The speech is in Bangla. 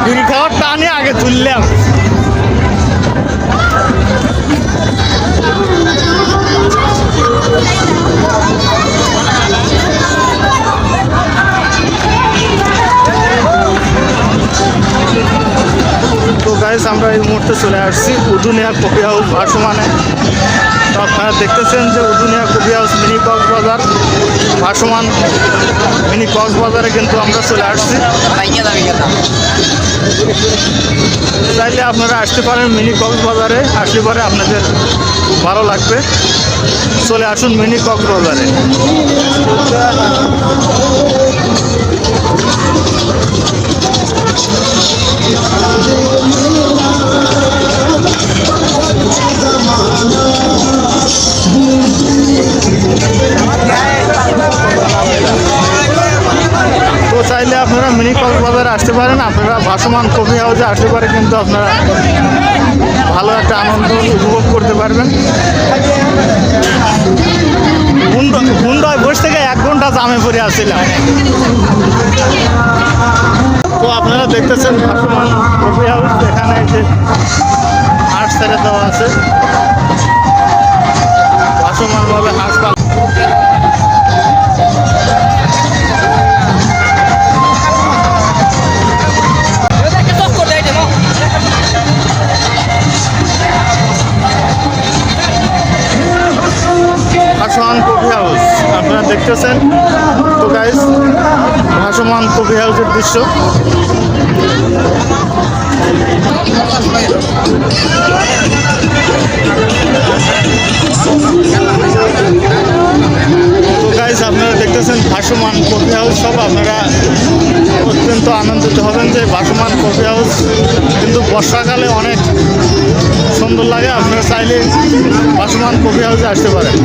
বিড়ি খাওয়ার টানে আগে তুললাম। তো গাইস আমরা এই মুহূর্তে চলে আসছি উদুনিয়া কফি হাউস ভাসমানে। তো আপনারা দেখতেছেন যে উদুনিয়া কফি হাউস মিনি কক্সবাজার ভাসমান মিনি কক্সবাজারে কিন্তু আমরা চলে আসছি। চাইলে আপনারা আসতে পারেন মিনি কক্সবাজারে, আসলে পরে আপনাদের ভালো লাগবে। চলে আসুন মিনি কক্সবাজারে। তো চাইলে আপনারা মিনি কক্সবাজারে আসতে পারেন। আপনারা ভাসমান কফি হাউসে আসতে পারে কিন্তু আপনারা ভালো একটা আনন্দ উপভোগ করতে পারবেন। গুন্ডায় বসে থেকে 1 ঘন্টা জামে পড়ে আসছিলাম। তো আপনারা দেখতেছেন ভাসমান কফি হাউস, এখানে যে হাঁস ছেড়ে দেওয়া আছে, ভাসমানভাবে হাঁস পালন। ভাসমান কফি হাউস আপনারা দেখতেছেন। তো গাইস ভাসমান কফি হাউসের দৃশ্য। তো গাইস আপনারা দেখতেছেন ভাসমান কফি হাউস। সব আপনারা অত্যন্ত আনন্দিত হবেন যে ভাসমান কফি হাউস কিন্তু বর্ষাকালে অনেক সুন্দর লাগে। আপনারা চাইলে ভাসমান কফি হাউসে আসতে পারেন।